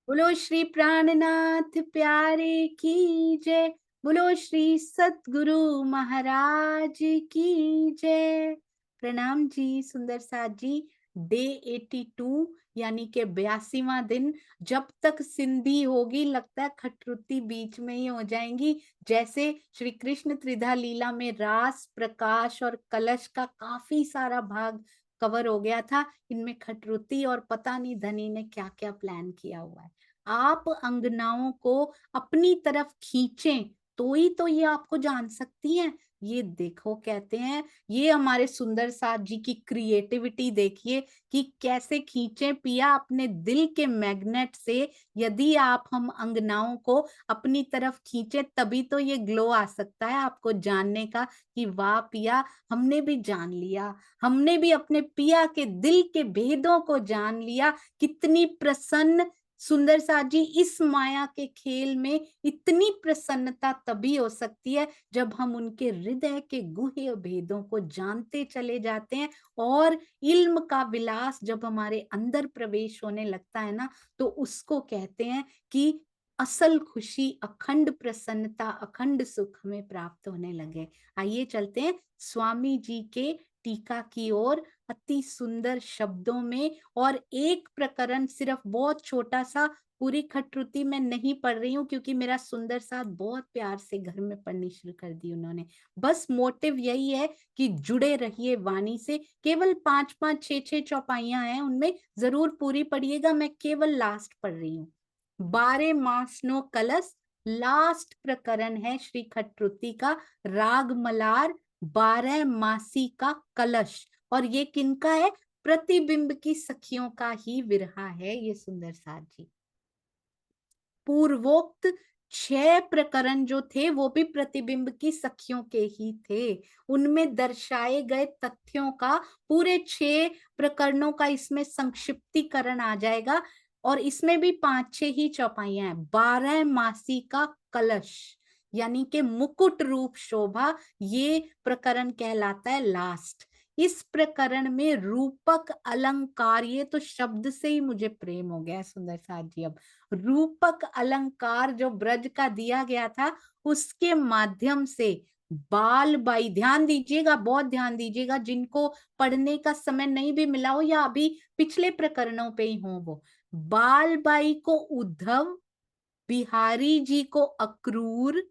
बोलो श्री प्राणनाथ प्यारे की जय। बोलो श्री सतगुरु महाराज की जय। प्रणाम जी सुंदर साथ जी। डे 82 यानी के 82वां दिन। जब तक सिंधी होगी लगता है खटरुती बीच में ही हो जाएंगी। जैसे श्री कृष्ण त्रिधा लीला में रास प्रकाश और कलश का काफी सारा भाग कवर हो गया था, इनमें खटरुती और पता नहीं धनी ने क्या क्या प्लान किया हुआ है। आप अंगनाओं को अपनी तरफ खींचें तो ही तो ये आपको जान सकती हैं। ये देखो कहते हैं, ये हमारे सुंदर साथ जी की क्रिएटिविटी देखिए कि कैसे खींचे पिया अपने दिल के मैग्नेट से। यदि आप हम अंगनाओं को अपनी तरफ खींचे तभी तो ये ग्लो आ सकता है आपको जानने का कि वाह पिया, हमने भी जान लिया, हमने भी अपने पिया के दिल के भेदों को जान लिया। कितनी प्रसन्न सुंदर साथ जी। इस माया के खेल में इतनी प्रसन्नता तभी हो सकती है जब हम उनके हृदय के गूढ़ भेदों को जानते चले जाते हैं। और इल्म का विलास जब हमारे अंदर प्रवेश होने लगता है ना, तो उसको कहते हैं कि असल खुशी, अखंड प्रसन्नता, अखंड सुख हमें प्राप्त होने लगे। आइए चलते हैं स्वामी जी के टीका की ओर अति सुंदर शब्दों में। और एक प्रकरण सिर्फ बहुत छोटा सा, पूरी खटरुती मैं नहीं पढ़ रही हूँ क्योंकि मेरा सुंदर साथ बहुत प्यार से घर में पढ़नी शुरू कर दी उन्होंने। बस मोटिव यही है कि जुड़े रहिए वाणी से। केवल 5-5 6-6 चौपाइयां हैं, उनमें जरूर पूरी पढ़िएगा। मैं केवल लास्ट पढ़ रही हूँ। 12 मासनो कलश लास्ट प्रकरण है श्री खटरुती का। राग मलार 12 मासी का कलश। और ये किनका है? प्रतिबिंब की सखियों का ही विरहा है ये सुंदर साथ जी। पूर्वोक्त 6 प्रकरण जो थे वो भी प्रतिबिंब की सखियों के ही थे। उनमें दर्शाए गए तथ्यों का पूरे 6 प्रकरणों का इसमें संक्षिप्तीकरण आ जाएगा। और इसमें भी 5-6 ही चौपाइयां हैं। 12 मासी का कलश यानी कि मुकुट रूप शोभा, ये प्रकरण कहलाता है लास्ट। इस प्रकरण में रूपक अलंकार, ये तो शब्द से ही मुझे प्रेम हो गया सुंदर साथ जी। अब रूपक अलंकार जो ब्रज का दिया गया था, उसके माध्यम से बाल बाई, ध्यान दीजिएगा, बहुत ध्यान दीजिएगा, जिनको पढ़ने का समय नहीं भी मिला हो या अभी पिछले प्रकरणों पे ही हो, वो बाल बाई को उद्धव, बिहारी जी को अक्रूर,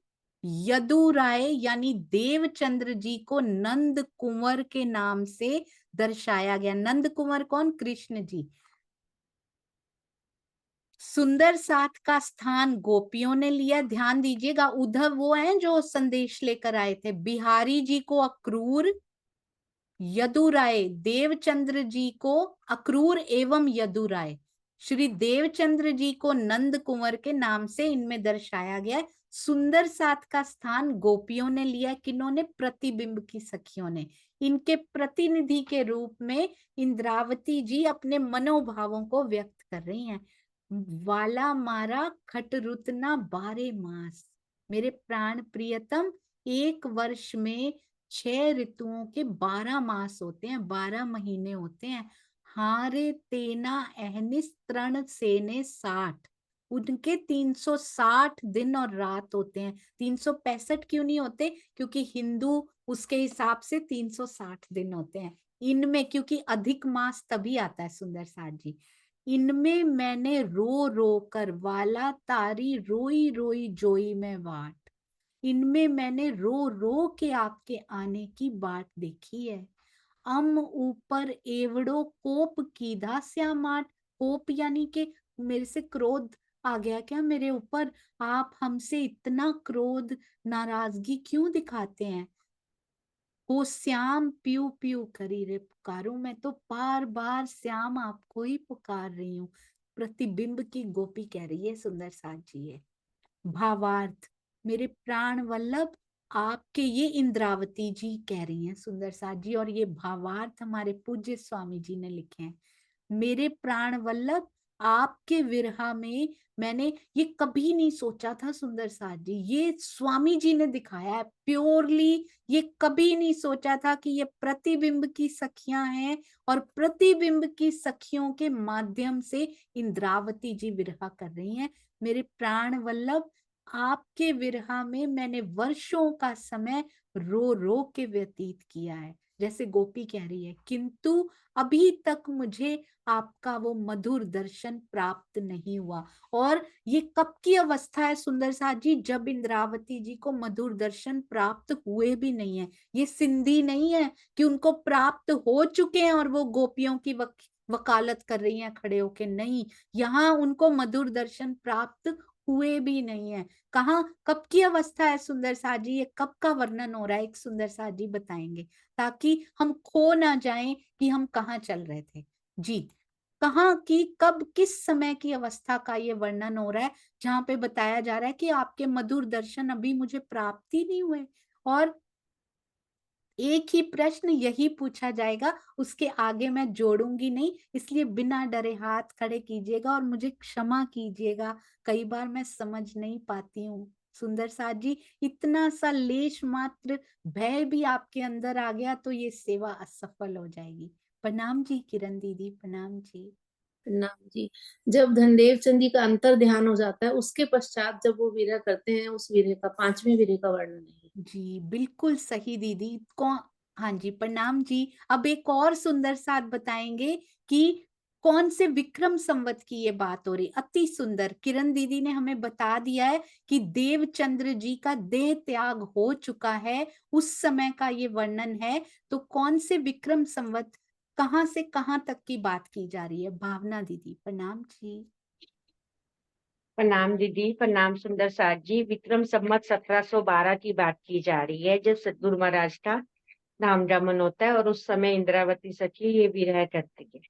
यदु राय यानी देवचंद्र जी को नंद कुंवर के नाम से दर्शाया गया। नंद कुंवर कौन? कृष्ण जी। सुंदर साथ का स्थान गोपियों ने लिया, ध्यान दीजिएगा। उद्धव वो हैं जो संदेश लेकर आए थे। बिहारी जी को अक्रूर, यदुराय देवचंद्र जी को अक्रूर एवं यदुराय, श्री देवचंद्र जी को नंद कुंवर के नाम से इनमें दर्शाया गया है। सुंदर साथ का स्थान गोपियों ने लिया, किन्होंने? प्रतिबिंब की सखियों ने। इनके प्रतिनिधि के रूप में इंद्रावती जी अपने मनोभावों को व्यक्त कर रही हैं। वाला मारा खट रुतना 12 मास, मेरे प्राण प्रियतम, एक वर्ष में 6 ऋतुओं के 12 मास होते हैं, 12 महीने होते हैं। हारे तेना अहनिस तृण सेने 60, उनके 360 दिन और रात होते हैं। 365 क्यों नहीं होते? क्योंकि हिंदू उसके हिसाब से 360 दिन होते हैं। इनमें क्योंकि अधिक मास तभी आता है सुंदर साथ जी। इनमें मैंने रो रो कर वाला तारी रोई रोई जोई में वाट, इनमें मैंने रो रो के आपके आने की बाट देखी है। अम ऊपर एवड़ो कोप कीधा श्यामाट, कोप यानी कि मेरे से क्रोध आ गया क्या मेरे ऊपर? आप हमसे इतना क्रोध, नाराजगी क्यों दिखाते हैं? वो श्याम पीऊ पीऊ करी रे पुकारू, मैं तो बार बार श्याम आपको ही पुकार रही हूँ। प्रतिबिंब की गोपी कह रही है सुंदर साथ जी ये। भावार्थ, मेरे प्राण वल्लभ, आपके, ये इंद्रावती जी कह रही हैं सुंदर साथ जी। और ये भावार्थ हमारे पूज्य स्वामी जी ने लिखे हैं। मेरे प्राण वल्लभ, आपके विरह में मैंने ये कभी नहीं सोचा था सुंदर साथ जी, ये स्वामी जी ने दिखाया है प्योरली। ये कभी नहीं सोचा था कि ये प्रतिबिंब की सखियां हैं और प्रतिबिंब की सखियों के माध्यम से इंद्रावती जी विरह कर रही हैं। मेरे प्राण वल्लभ, आपके विरह में मैंने वर्षों का समय रो रो के व्यतीत किया है, जैसे गोपी कह रही है, किंतु अभी तक मुझे आपका वो मधुर दर्शन प्राप्त नहीं हुआ। और ये कब की अवस्था है सुंदर साथ जी, जब इंद्रावती जी को मधुर दर्शन प्राप्त हुए भी नहीं है। ये सिंधी नहीं है कि उनको प्राप्त हो चुके हैं और वो गोपियों की वकालत कर रही हैं खड़े होके, नहीं, यहाँ उनको मधुर दर्शन प्राप्त हुए भी नहीं है। कहाँ, कब की अवस्था है सुंदर साथ जी, ये कब का वर्णन हो रहा है, एक सुंदर साथ जी बताएंगे, ताकि हम खो ना जाएं कि हम कहाँ चल रहे थे। जी, कहाँ की, कब, किस समय की अवस्था का ये वर्णन हो रहा है, जहाँ पे बताया जा रहा है कि आपके मधुर दर्शन अभी मुझे प्राप्त ही नहीं हुए। और एक ही प्रश्न यही पूछा जाएगा, उसके आगे मैं जोड़ूंगी नहीं, इसलिए बिना डरे हाथ खड़े कीजिएगा और मुझे क्षमा कीजिएगा, कई बार मैं समझ नहीं पाती हूँ। सुंदर साथ जी, इतना सा लेश मात्र भय भी आपके अंदर आ गया तो ये सेवा असफल हो जाएगी। प्रणाम जी किरण दीदी, प्रणाम जी। नाम जी। जब धनदेव चंद जी का अंतर ध्यान हो जाता है, उसके पश्चात जब वो विरह करते हैं, उस विरह का 5वें विरह का वर्णन है। जी, बिल्कुल सही दीदी। हाँ जी, प्रणाम जी। अब एक और सुंदर साथ बताएंगे कि कौन से विक्रम संवत की ये बात हो रही, अति सुंदर। किरण दीदी ने हमें बता दिया है कि देवचंद्र जी का देह त्याग हो चुका है, उस समय का ये वर्णन है। तो कौन से विक्रम संवत, कहाँ से कहाँ तक की बात की जा रही है? भावना दीदी, प्रणाम जी। प्रणाम दीदी, प्रणाम सुंदर साथ जी। विक्रम संवत 1712 की बात की जा रही है, जब सदगुरु महाराज का नाम जमन होता है और उस समय इंद्रावती सखी ये विरह करती है।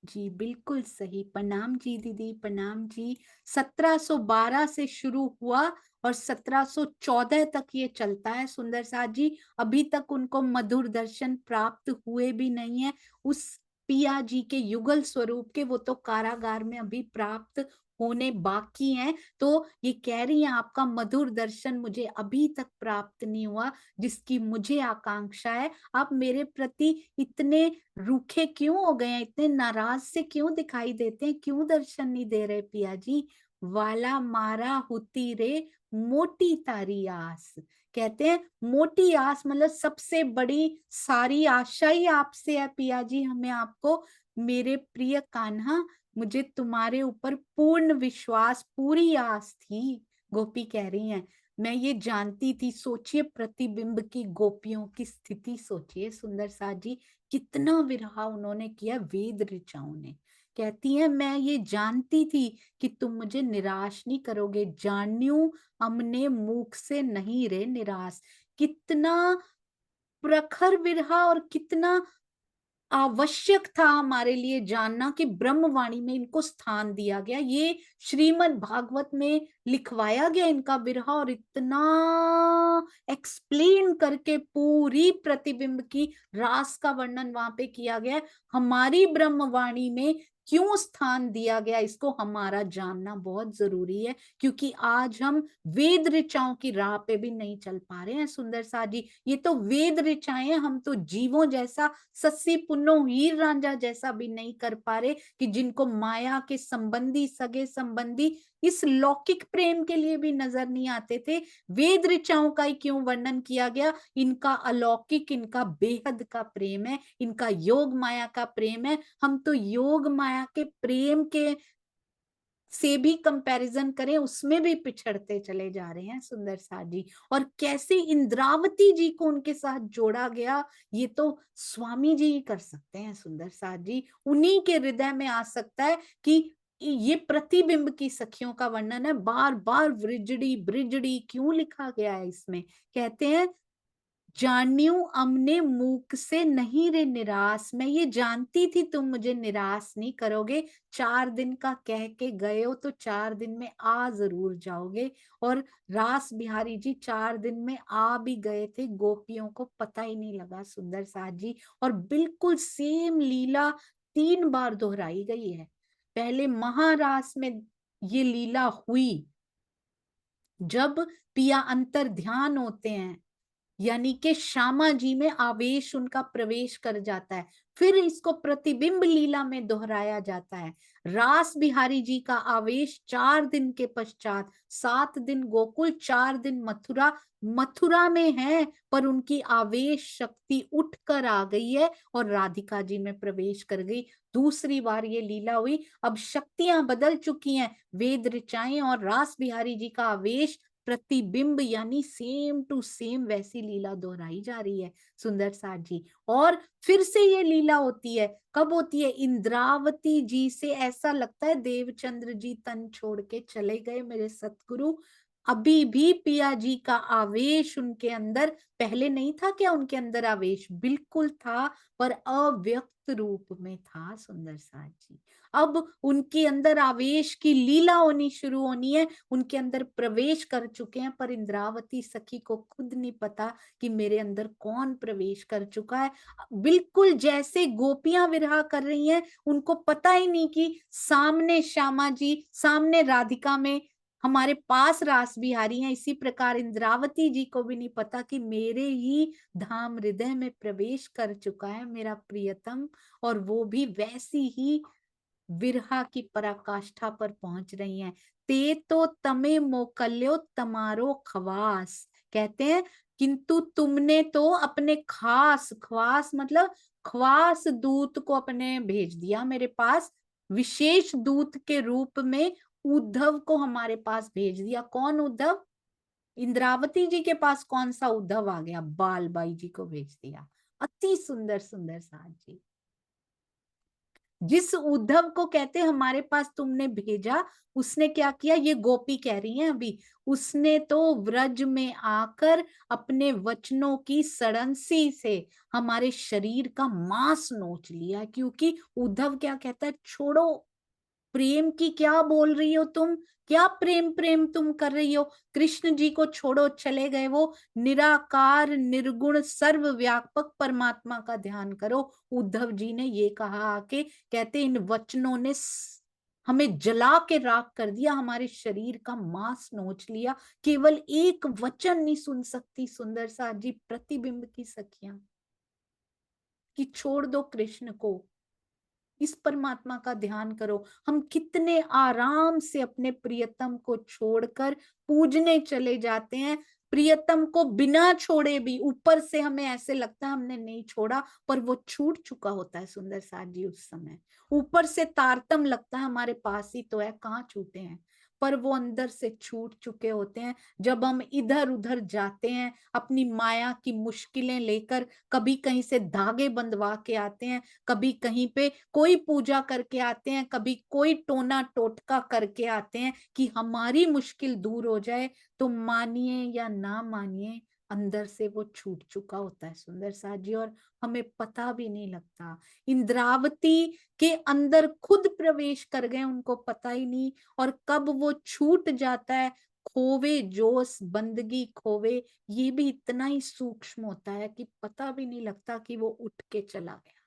जी, बिल्कुल सही। प्रणाम जी दीदी, प्रणाम जी। 1712 से शुरू हुआ और 1714 तक ये चलता है सुंदर साथ जी। अभी तक उनको मधुर दर्शन प्राप्त हुए भी नहीं है। उस पिया जी के युगल स्वरूप के, वो तो कारागार में अभी प्राप्त होने बाकी हैं। तो ये कह रही हैं आपका मधुर दर्शन मुझे अभी तक प्राप्त नहीं हुआ, जिसकी मुझे आकांक्षा है। आप मेरे प्रति इतने रूखे क्यों हो गए हैं, इतने नाराज से क्यों दिखाई देते हैं, क्यों दर्शन नहीं दे रहे पिया जी? वाला मारा होती रे मोटी तारी आस। कहते हैं मोटी आस मतलब सबसे बड़ी सारी आशा ही आपसे है पिया जी, हमें आपको, मेरे प्रिय कान्हा, मुझे तुम्हारे ऊपर पूर्ण विश्वास, पूरी आस थी। गोपी कह रही हैं, मैं ये जानती थी। सोचिए प्रतिबिंब की गोपियों की स्थिति, सोचिए सुंदर साथ जी, कितना विरह उन्होंने किया वेद ऋचाओं ने। कहती है मैं ये जानती थी कि तुम मुझे निराश नहीं करोगे, जान्यू हमने मुख से नहीं रे निराश। कितना प्रखर विरह और कितना आवश्यक था हमारे लिए जानना कि ब्रह्मवाणी में इनको स्थान दिया गया, ये श्रीमद् भागवत में लिखवाया गया इनका विरह, और इतना एक्सप्लेन करके पूरी प्रतिबिंब की रास का वर्णन वहां पे किया गया है। हमारी ब्रह्मवाणी में क्यों स्थान दिया गया, इसको हमारा जानना बहुत जरूरी है, क्योंकि आज हम वेद ऋचाओं की राह पे भी नहीं चल पा रहे हैं सुंदर सा जी। ये तो वेद ऋचाएं हैं, हम तो जीवों जैसा, सस्सी पुन्नो हीर रांझा जैसा भी नहीं कर पा रहे, कि जिनको माया के संबंधी, सगे संबंधी इस लौकिक प्रेम के लिए भी नजर नहीं आते थे। वेद ऋचाओं का ही क्यों वर्णन किया गया? इनका अलौकिक, इनका बेहद का प्रेम है, इनका योग माया का प्रेम है। हम तो योग माया के प्रेम के से भी कंपैरिजन करें, उसमें भी पिछड़ते चले जा रहे हैं सुंदर साथ जी। और कैसे इंद्रावती जी को उनके साथ जोड़ा गया, ये तो स्वामी जी ही कर सकते हैं सुंदर साथ जी। उन्हीं के हृदय में आ सकता है कि ये प्रतिबिंब की सखियों का वर्णन है। बार बार वृजड़ी ब्रिजड़ी क्यों लिखा गया है इसमें? कहते हैं जान्यू अमने मूक से नहीं रे निराश, मैं ये जानती थी तुम मुझे निराश नहीं करोगे। 4 दिन का कह के गए हो तो 4 दिन में आ जरूर जाओगे। और रास बिहारी जी 4 दिन में आ भी गए थे, गोपियों को पता ही नहीं लगा सुंदर साथ जी। और बिल्कुल सेम लीला 3 बार दोहराई गई है। पहले महारास में ये लीला हुई, जब पिया अंतर ध्यान होते हैं, यानी कि श्यामा जी में आवेश उनका प्रवेश कर जाता है, फिर इसको प्रतिबिंब लीला में दोहराया जाता है। रास बिहारी जी का आवेश 4 दिन के पश्चात, 7 दिन गोकुल, 4 दिन मथुरा, मथुरा में है पर उनकी आवेश शक्ति उठ कर आ गई है और राधिका जी में प्रवेश कर गई। दूसरी बार ये लीला हुई, अब शक्तियां बदल चुकी हैं, वेद ऋचाएं और रास बिहारी जी का आवेश प्रतिबिंब यानी सेम टू सेम वैसी लीला दोहराई जा रही है सुंदर साथ जी। और फिर से ये लीला होती है, कब होती है? इंद्रावती जी से ऐसा लगता है देवचंद्र जी तन छोड़ के चले गए मेरे सतगुरु, अभी भी पिया जी का आवेश उनके अंदर, पहले नहीं था क्या उनके अंदर आवेश? बिल्कुल था, पर अव्यक्त रूप में था सुंदर साथ जी। अब उनके अंदर आवेश की लीला होनी शुरू होनी है, उनके अंदर प्रवेश कर चुके हैं, पर इंद्रावती सखी को खुद नहीं पता कि मेरे अंदर कौन प्रवेश कर चुका है। बिल्कुल जैसे गोपियां विरह कर रही हैं, उनको पता ही नहीं कि सामने श्यामा जी, सामने राधिका में हमारे पास रास बिहारी हैं, इसी प्रकार इंद्रावती जी को भी नहीं पता कि मेरे ही धाम हृदय में प्रवेश कर चुका है मेरा प्रियतम, और वो भी वैसी ही विरहा की पराकाष्ठा पर पहुंच रही हैं। ते तो तमे मोकल्यो तमारो खवास, कहते हैं किंतु तुमने तो अपने खास, खवास मतलब खवास दूत को अपने भेज दिया मेरे पास, विशेष दूत के रूप में उद्धव को हमारे पास भेज दिया। कौन उद्धव? इंद्रावती जी के पास कौन सा उद्धव आ गया? बालबाई जी को भेज दिया। अति सुंदर सुंदर साथ जी। जिस उद्धव को कहते हमारे पास तुमने भेजा, उसने क्या किया? ये गोपी कह रही है अभी, उसने तो व्रज में आकर अपने वचनों की सड़ंसी से हमारे शरीर का मांस नोच लिया। क्योंकि उद्धव क्या कहता है? छोड़ो, प्रेम की क्या बोल रही हो तुम, क्या प्रेम प्रेम तुम कर रही हो? कृष्ण जी को छोड़ो, चले गए वो निराकार निर्गुण सर्वव्यापक परमात्मा का ध्यान करो। उद्धव जी ने ये कहा आके, कहते इन वचनों ने हमें जला के राख कर दिया, हमारे शरीर का मांस नोच लिया। केवल एक वचन नहीं सुन सकती सुंदर साथ जी प्रतिबिंब की सखियां, कि छोड़ दो कृष्ण को, इस परमात्मा का ध्यान करो। हम कितने आराम से अपने प्रियतम को छोड़कर पूजने चले जाते हैं, प्रियतम को बिना छोड़े भी। ऊपर से हमें ऐसे लगता है हमने नहीं छोड़ा, पर वो छूट चुका होता है सुंदर साथ जी उस समय। ऊपर से तारतम लगता है हमारे पास ही तो है, कहाँ छूटे हैं, पर वो अंदर से छूट चुके होते हैं। जब हम इधर उधर जाते हैं अपनी माया की मुश्किलें लेकर, कभी कहीं से धागे बंधवा के आते हैं, कभी कहीं पे कोई पूजा करके आते हैं, कभी कोई टोना टोटका करके आते हैं कि हमारी मुश्किल दूर हो जाए, तो मानिए या ना मानिए, अंदर से वो छूट चुका होता है सुंदर साथ जी, और हमें पता भी नहीं लगता। इंद्रावती के अंदर खुद प्रवेश कर गए, उनको पता ही नहीं। और कब वो छूट जाता है, खोवे जोश बंदगी खोवे, ये भी इतना ही सूक्ष्म होता है कि पता भी नहीं लगता कि वो उठ के चला गया।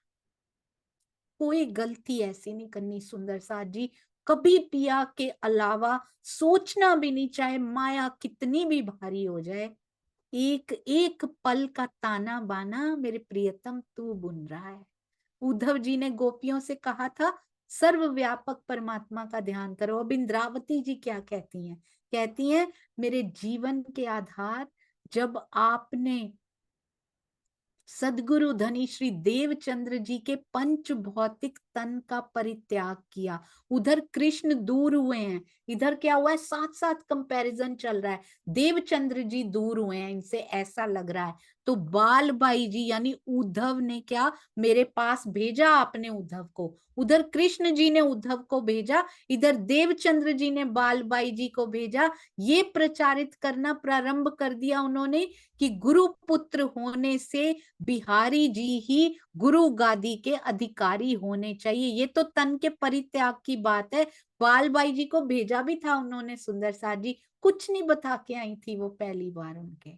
कोई गलती ऐसी नहीं करनी सुंदर साथ जी, कभी पिया के अलावा सोचना भी नहीं, चाहे माया कितनी भी भारी हो जाए। एक एक पल का ताना बाना मेरे प्रियतम तू बुन रहा है। उद्धव जी ने गोपियों से कहा था सर्वव्यापक परमात्मा का ध्यान करो। अब इंद्रावती जी क्या कहती हैं? कहती हैं मेरे जीवन के आधार, जब आपने सदगुरु धनी श्री देवचंद्र जी के पंच भौतिक तन का परित्याग किया, उधर कृष्ण दूर हुए हैं, इधर क्या हुआ है? साथ साथ कंपैरिजन चल रहा है। देवचंद्र जी दूर हुए हैं इनसे, ऐसा लग रहा है। तो बालबाई जी यानी उद्धव ने क्या मेरे पास भेजा? आपने उद्धव को, उधर कृष्ण जी ने उद्धव को भेजा, इधर देवचंद्र जी ने बालबाई जी को भेजा। ये प्रचारित करना प्रारंभ कर दिया उन्होंने कि गुरु पुत्र होने से बिहारी जी ही गुरु गादी के अधिकारी होने चाहिए। ये तो तन के परित्याग की बात है। बालबाई जी को भेजा भी था उन्होंने सुंदर साथ जी, कुछ नहीं बता के आई थी वो पहली बार उनके।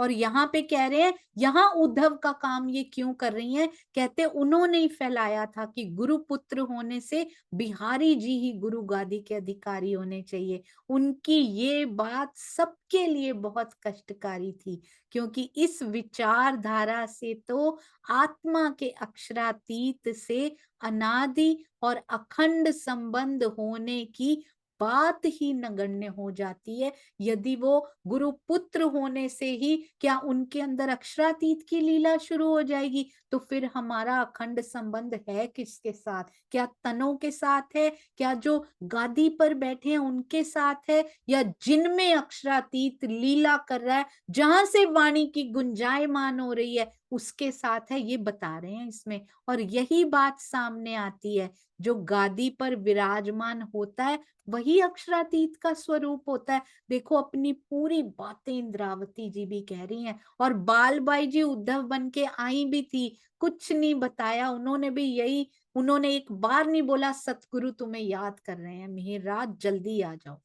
और यहाँ पे कह रहे हैं, यहाँ उद्धव का काम ये क्यों कर रही हैं? कहते उन्होंने ही फैलाया था कि गुरु पुत्र होने से बिहारी जी ही गुरु गादी के अधिकारी होने चाहिए। उनकी ये बात सबके लिए बहुत कष्टकारी थी, क्योंकि इस विचारधारा से तो आत्मा के अक्षरातीत से अनादि और अखंड संबंध होने की बात ही नगण्य हो जाती है। यदि वो गुरु पुत्र होने से ही क्या उनके अंदर अक्षरातीत की लीला शुरू हो जाएगी, तो फिर हमारा अखंड संबंध है किसके साथ? क्या तनों के साथ है? क्या जो गादी पर बैठे हैं उनके साथ है? या जिनमें अक्षरातीत लीला कर रहा है, जहां से वाणी की गुंजायमान हो रही है, उसके साथ है? ये बता रहे हैं इसमें। और यही बात सामने आती है, जो गादी पर विराजमान होता है वही अक्षरातीत का स्वरूप होता है। देखो अपनी पूरी बातें इंद्रावती जी भी कह रही हैं, और बालबाई जी उद्धव बन के आई भी थी, कुछ नहीं बताया उन्होंने भी यही, उन्होंने एक बार नहीं बोला सतगुरु तुम्हें याद कर रहे हैं, मिहिर जल्दी आ जाओ,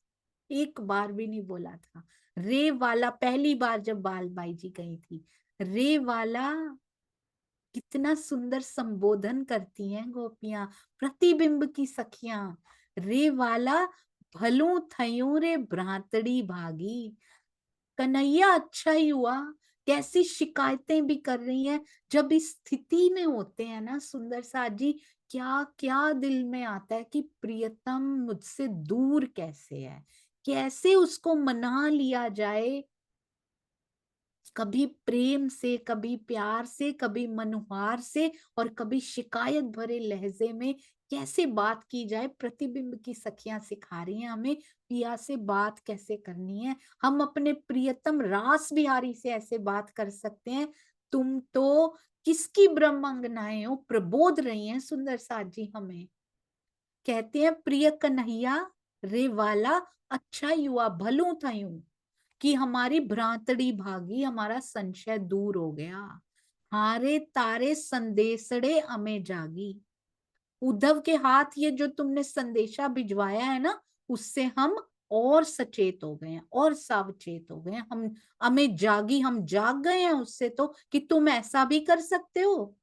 एक बार भी नहीं बोला था। रे वाला पहली बार जब बालबाई जी गई थी, रे वाला कितना सुंदर संबोधन करती हैं गोपियां, प्रतिबिंब की सखियां। रे वाला भलू थयूं रे भ्रातड़ी भागी, कन्हैया अच्छा ही हुआ। कैसी शिकायतें भी कर रही हैं। जब इस स्थिति में होते हैं ना सुंदर साथ जी, क्या क्या दिल में आता है कि प्रियतम मुझसे दूर कैसे है, कैसे उसको मना लिया जाए। कभी प्रेम से, कभी प्यार से, कभी मनुहार से, और कभी शिकायत भरे लहजे में कैसे बात की जाए। प्रतिबिंब की सखियां सिखा रही हैं हमें पिया से बात कैसे करनी है। हम अपने प्रियतम रास बिहारी से ऐसे बात कर सकते हैं। तुम तो किसकी ब्रह्मांगनाएं हो, प्रबोध रही हैं सुंदर साथ जी हमें। कहते हैं प्रिय कन्हैया रे वाला अच्छा युवा भलू थयूं, कि हमारी भ्रांतड़ी भागी, हमारा संशय दूर हो गया। हारे तारे संदेशड़े अमे जागी। उद्धव के हाथ ये जो तुमने संदेशा भिजवाया है ना, उससे हम और सचेत हो गए हैं और सावचेत हो गए हैं। हम हमें जागी, हम जाग गए हैं उससे तो, कि तुम ऐसा भी कर सकते हो।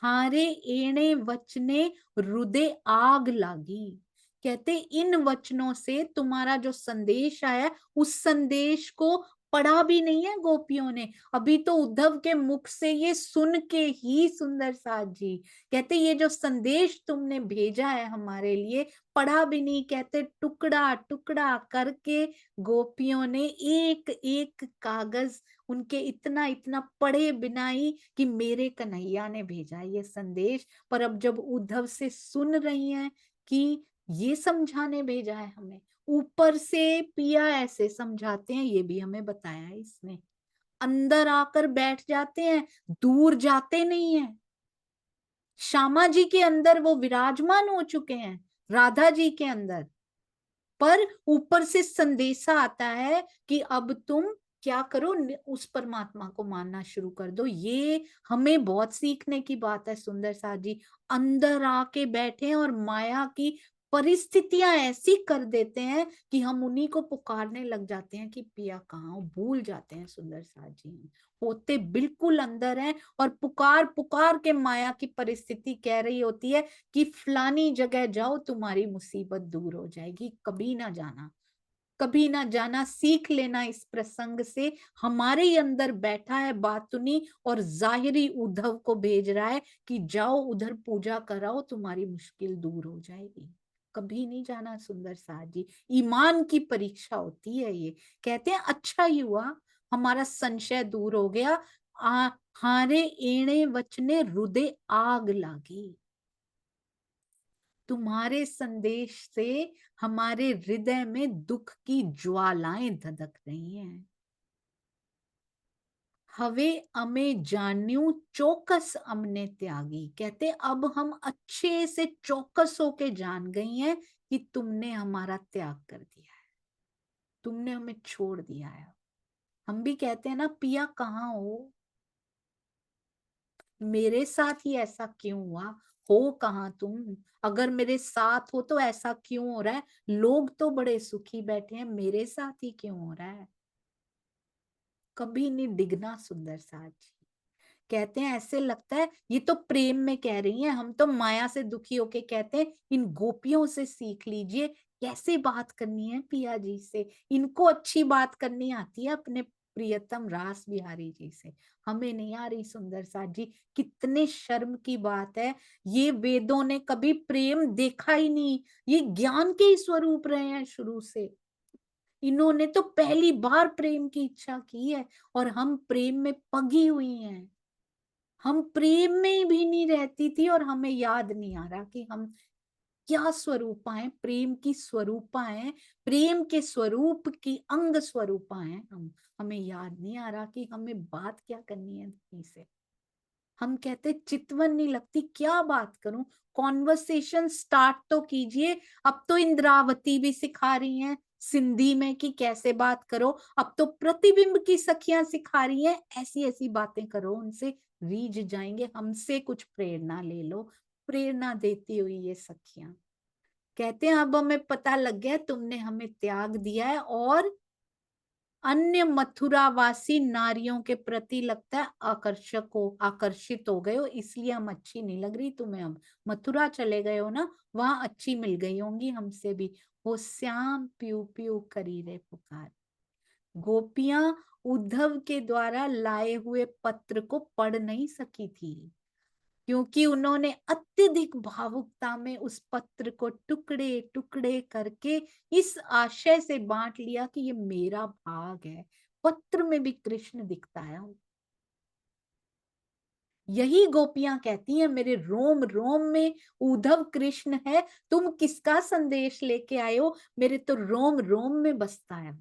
हारे एणे वचने हृदय आग लागी। कहते इन वचनों से तुम्हारा जो संदेश आया, उस संदेश को पढ़ा भी नहीं है गोपियों ने, अभी तो उद्धव के मुख से ये सुन के ही सुंदर साथ जी कहते ये जो संदेश तुमने भेजा है हमारे लिए, पढ़ा भी नहीं। कहते टुकड़ा टुकड़ा करके गोपियों ने एक एक कागज उनके इतना इतना पढ़े बिना ही कि मेरे कन्हैया ने भेजा ये संदेश। पर अब जब उद्धव से सुन रही हैं कि ये समझाने भेजा है हमें, ऊपर से पिया ऐसे समझाते हैं, ये भी हमें बताया है इसने। अंदर आकर बैठ जाते हैं, दूर जाते नहीं है। श्यामा जी के अंदर वो विराजमान हो चुके हैं, राधा जी के अंदर, पर ऊपर से संदेशा आता है कि अब तुम क्या करो, उस परमात्मा को मानना शुरू कर दो। ये हमें बहुत सीखने की बात है सुंदर साथ जी। अंदर आके बैठे हैं और माया की परिस्थितियां ऐसी कर देते हैं कि हम उन्हीं को पुकारने लग जाते हैं कि पिया कहाँ हो, भूल जाते हैं सुंदर साथ जी। होते बिल्कुल अंदर हैं, और पुकार पुकार के माया की परिस्थिति कह रही होती है कि फलानी जगह जाओ, तुम्हारी मुसीबत दूर हो जाएगी। कभी ना जाना, कभी ना जाना। सीख लेना इस प्रसंग से। हमारे ही अंदर बैठा है बातुनी, और जाहिरी उद्धव को भेज रहा है कि जाओ उधर पूजा कराओ, तुम्हारी मुश्किल दूर हो जाएगी। कभी नहीं जाना सुंदर साथ जी। ईमान की परीक्षा होती है ये। कहते हैं अच्छा ही हुआ, हमारा संशय दूर हो गया। हारे एणे वचने हृदय आग लागी। तुम्हारे संदेश से हमारे हृदय में दुख की ज्वालाएं धधक रही हैं। हवे अमे जान्यू चौकस अमने त्यागी। कहते अब हम अच्छे से चौकस होके जान गई हैं कि तुमने हमारा त्याग कर दिया है, तुमने हमें छोड़ दिया है। हम भी कहते हैं ना पिया कहाँ हो, मेरे साथ ही ऐसा क्यों हुआ, हो कहाँ तुम, अगर मेरे साथ हो तो ऐसा क्यों हो रहा है। लोग तो बड़े सुखी बैठे हैं, मेरे साथ ही क्यों हो रहा है। कभी नहीं डिगना सुंदर साथ जी। कहते हैं ऐसे लगता है ये तो प्रेम में कह रही हैं, हम तो माया से दुखी होके कहते हैं इन गोपियों से सीख लीजिए कैसे बात करनी है पिया जी से। इनको अच्छी बात करनी आती है अपने प्रियतम रास बिहारी जी से, हमें नहीं आ रही सुंदर साथ जी। कितने शर्म की बात है, ये वेदों ने कभी प्रेम देखा ही नहीं, ये ज्ञान के ही स्वरूप रहे हैं शुरू से। इन्होंने तो पहली बार प्रेम की इच्छा की है और हम प्रेम में पगी हुई हैं। हम प्रेम में भी नहीं रहती थी और हमें याद नहीं आ रहा कि हम क्या स्वरूपा हैं, प्रेम की स्वरूपा हैं, प्रेम के स्वरूप की अंग स्वरूपा हैं हम। हमें याद नहीं आ रहा कि हमें बात क्या करनी है धनी से। हम कहते चितवन नहीं लगती, क्या बात करूं, कॉन्वर्सेशन स्टार्ट तो कीजिए। अब तो इंद्रावती भी सिखा रही हैं सिंधी में कि कैसे बात करो, अब तो प्रतिबिंब की सखियां सिखा रही हैं ऐसी ऐसी बातें करो, उनसे रीझ जाएंगे। हमसे कुछ प्रेरणा ले लो, प्रेरणा देती हुई ये सखियां कहते हैं अब हमें पता लग गया तुमने हमें त्याग दिया है और अन्य मथुरावासी नारियों के प्रति लगता है आकर्षित हो गए हो, इसलिए हम अच्छी नहीं लग रही तुम्हें। हम मथुरा चले गए हो ना, वहां अच्छी मिल गई होंगी हमसे भी। वो श्याम प्यू प्यू करी रे पुकार। गोपियां उद्धव के द्वारा लाए हुए पत्र को पढ़ नहीं सकी थी क्योंकि उन्होंने अत्यधिक भावुकता में उस पत्र को टुकड़े टुकड़े करके इस आशय से बांट लिया कि ये मेरा भाग है, पत्र में भी कृष्ण दिखता है। यही गोपियां कहती हैं मेरे रोम रोम में उद्धव कृष्ण है, तुम किसका संदेश लेके आए हो, मेरे तो रोम रोम में बसता है।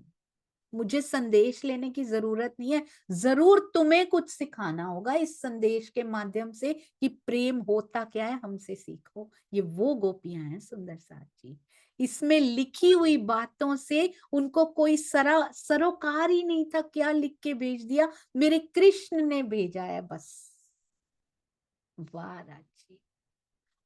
मुझे संदेश लेने की जरूरत नहीं है, जरूर तुम्हें कुछ सिखाना होगा इस संदेश के माध्यम से कि प्रेम होता क्या है, हमसे सीखो। ये वो गोपियां हैं सुंदर साथ जी। इसमें लिखी हुई बातों से उनको कोई सरोकार ही नहीं था, क्या लिख के भेज दिया, मेरे कृष्ण ने भेजा है बस। वाह राजी,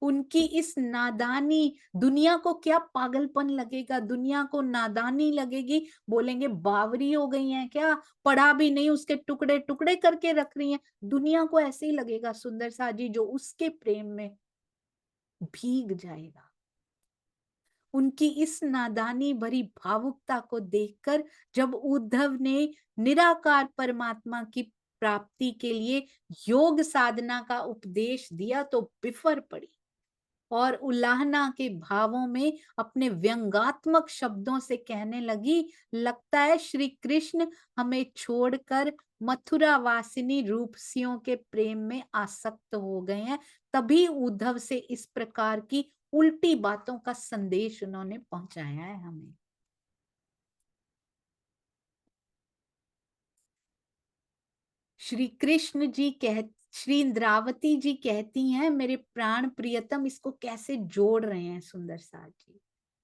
उनकी इस नादानी, दुनिया को क्या पागलपन लगेगा, दुनिया को नादानी लगेगी, बोलेंगे बावरी हो गई हैं क्या, पढ़ा भी नहीं उसके टुकड़े टुकड़े करके रख रही हैं। दुनिया को ऐसे ही लगेगा सुंदर सा जी जो उसके प्रेम में भीग जाएगा। उनकी इस नादानी भरी भावुकता को देखकर जब उद्धव ने निराकार परमात्मा की प्राप्ति के लिए योग साधना का उपदेश दिया तो बिफर पड़ी और उलाहना के भावों में अपने व्यंगात्मक शब्दों से कहने लगी, लगता है श्री कृष्ण हमें छोड़कर मथुरा वासिनी रूपसियों के प्रेम में आसक्त हो गए हैं, तभी उद्धव से इस प्रकार की उल्टी बातों का संदेश उन्होंने पहुंचाया है हमें। श्री कृष्ण जी श्री इंद्रावती जी कहती हैं मेरे प्राण प्रियतम इसको कैसे जोड़ रहे हैं सुंदर साथ जी।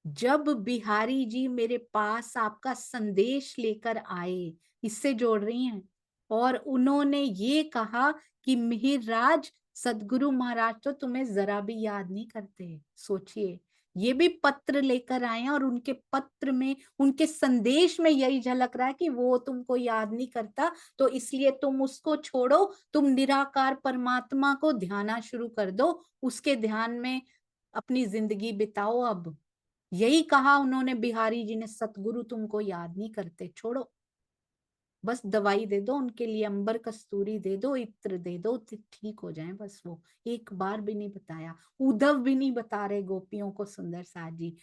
जब बिहारी जी मेरे पास आपका संदेश लेकर आए, इससे जोड़ रही हैं, और उन्होंने ये कहा कि मिहिर राज सदगुरु महाराज तो तुम्हें जरा भी याद नहीं करते। सोचिए, ये भी पत्र लेकर आए हैं और उनके पत्र में, उनके संदेश में यही झलक रहा है कि वो तुमको याद नहीं करता, तो इसलिए तुम उसको छोड़ो, तुम निराकार परमात्मा को ध्याना शुरू कर दो, उसके ध्यान में अपनी जिंदगी बिताओ। अब यही कहा उन्होंने बिहारी जी ने, सतगुरु तुमको याद नहीं करते, छोड़ो, बस दवाई दे दो उनके लिए, अंबर कस्तूरी दे दो, इत्र दे दो, ठीक हो जाए बस। वो एक बार भी नहीं बताया, उद्धव भी नहीं बता रहे गोपियों को सुंदर साथ जी,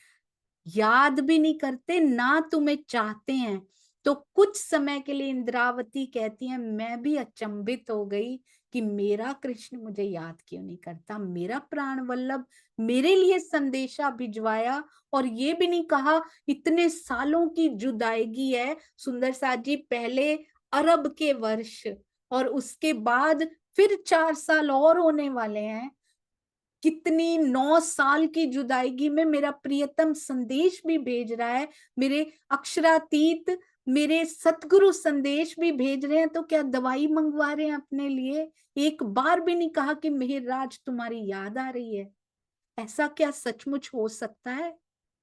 याद भी नहीं करते ना तुम्हें चाहते हैं। तो कुछ समय के लिए इंद्रावती कहती है मैं भी अचंभित हो गई कि मेरा कृष्ण मुझे याद क्यों नहीं करता, मेरा प्राण वल्लभ मेरे लिए संदेशा भिजवाया और ये भी नहीं कहा इतने सालों की जुदाईगी है सुंदर साथ जी, पहले अरब के वर्ष और उसके बाद फिर 4 साल और होने वाले हैं, कितनी 9 साल की जुदाईगी में मेरा प्रियतम संदेश भी भेज रहा है, मेरे अक्षरातीत मेरे सतगुरु संदेश भी भेज रहे हैं, तो क्या दवाई मंगवा रहे हैं अपने लिए। एक बार भी नहीं कहा कि मिहिरराज तुम्हारी याद आ रही है। ऐसा क्या सचमुच हो सकता है?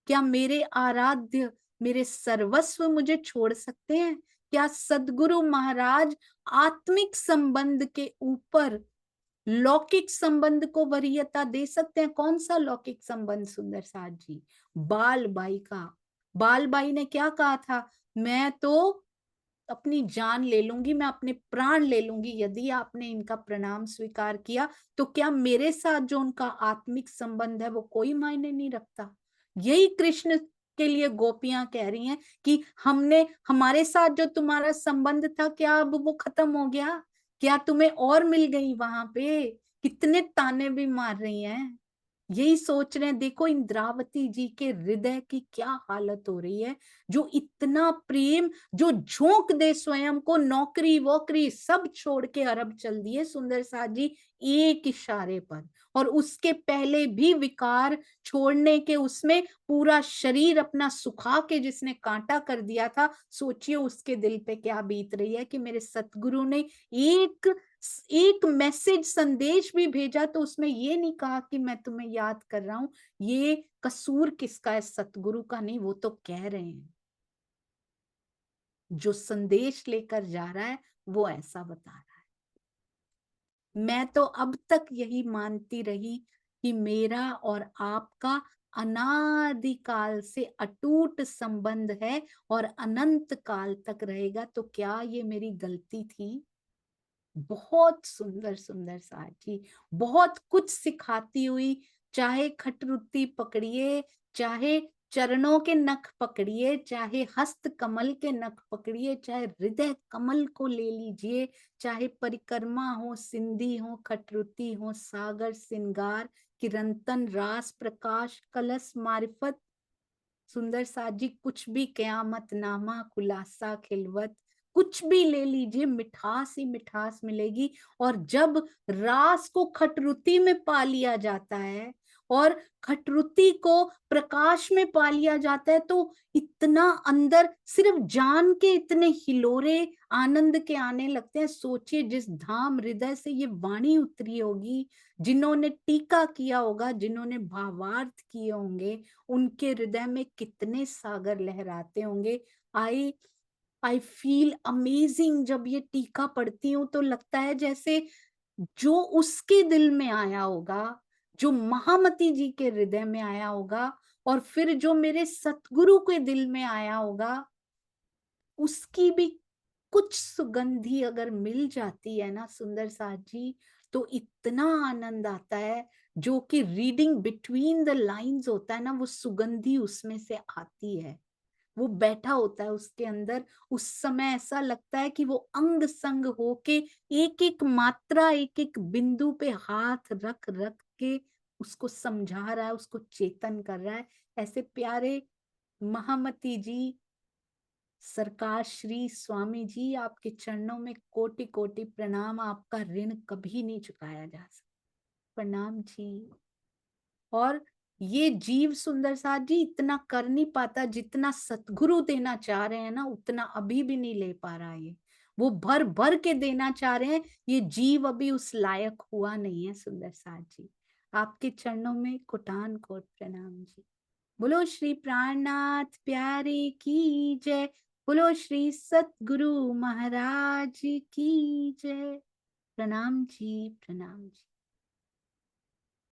क्या मेरे आराध्य, मेरे सर्वस्व मुझे छोड़ सकते हैं? क्या सदगुरु महाराज आत्मिक संबंध के ऊपर लौकिक संबंध को वरीयता दे सकते हैं? कौन सा लौकिक संबंध सुंदर साथ जी? बाल बाई का। बाल बाई ने क्या कहा था? मैं तो अपनी जान ले लूंगी, मैं अपने प्राण ले लूंगी यदि आपने इनका प्रणाम स्वीकार किया। तो क्या मेरे साथ जो उनका आत्मिक संबंध है वो कोई मायने नहीं रखता? यही कृष्ण के लिए गोपियां कह रही हैं कि हमने, हमारे साथ जो तुम्हारा संबंध था, क्या अब वो खत्म हो गया? क्या तुम्हें और मिल गई वहां पे? कितने ताने भी मार रही हैं, यही सोच रहे हैं। देखो इंद्रावती जी के हृदय की क्या हालत हो रही है, जो इतना प्रेम, जो झोंक दे स्वयं को, नौकरी वोकरी सब छोड़ के अरब चल दिए सुंदर साथ जी एक इशारे पर। और उसके पहले भी विकार छोड़ने के, उसमें पूरा शरीर अपना सुखा के जिसने कांटा कर दिया था, सोचिए उसके दिल पे क्या बीत रही है कि मेरे सतगुरु ने एक एक मैसेज, संदेश भी भेजा तो उसमें ये नहीं कहा कि मैं तुम्हें याद कर रहा हूं। ये कसूर किसका है? सतगुरु का नहीं, वो तो कह रहे हैं। जो संदेश लेकर जा रहा है वो ऐसा बता रहा है। मैं तो अब तक यही मानती रही कि मेरा और आपका अनादिकाल से अटूट संबंध है और अनंत काल तक रहेगा। तो क्या ये मेरी गलती थी? बहुत सुंदर सुंदर साथी, बहुत कुछ सिखाती हुई, चाहे खटरुत्ती पकड़िए, चाहे चरणों के नख पकड़िए, चाहे हस्त कमल के नख पकड़िए, चाहे हृदय कमल को ले लीजिए, चाहे परिक्रमा हो, सिंधी हो, खटरुत्ती हो, सागर सिंगार, किरंतन रास प्रकाश, कलश मारिफत, सुंदर साथ जी कुछ भी, कयामत नामा, खुलासा खिलवत, कुछ भी ले लीजिए, मिठास ही मिठास मिलेगी। और जब रास को खटरुती में पा लिया जाता है और खटरुती को प्रकाश में पा लिया जाता है, तो इतना अंदर सिर्फ जान के इतने हिलोरे आनंद के आने लगते हैं। सोचिए जिस धाम हृदय से ये वाणी उतरी होगी, जिन्होंने टीका किया होगा, जिन्होंने भावार्थ किए होंगे, उनके हृदय में कितने सागर लहराते होंगे। आई आई फील अमेजिंग। जब ये टीका पढ़ती हूँ तो लगता है जैसे जो उसके दिल में आया होगा, जो महामती जी के हृदय में आया होगा, और फिर जो मेरे सतगुरु के दिल में आया होगा, उसकी भी कुछ सुगंधी अगर मिल जाती है ना सुंदर साथ जी, तो इतना आनंद आता है। जो कि रीडिंग बिटवीन द लाइंस होता है ना, वो सुगंधी उसमें से आती है, वो बैठा होता है उसके अंदर। उस समय ऐसा लगता है कि वो अंग संग होके एक एक मात्रा, एक एक बिंदु पे हाथ रख रख के उसको समझा रहा है, उसको चेतन कर रहा है। ऐसे प्यारे महामती जी, सरकार श्री स्वामी जी, आपके चरणों में कोटि कोटि प्रणाम। आपका ऋण कभी नहीं चुकाया जा सकता। प्रणाम जी। और ये जीव सुंदर साथ जी इतना कर नहीं पाता जितना सतगुरु देना चाह रहे हैं ना, उतना अभी भी नहीं ले पा रहा है। वो भर भर के देना चाह रहे हैं, ये जीव अभी उस लायक हुआ नहीं है सुंदर साथ जी। आपके चरणों में कोटान कोट प्रणाम जी। बोलो श्री प्राणनाथ प्यारे की जय। बोलो श्री सतगुरु महाराज की जय। प्रणाम जी, प्रणाम जी।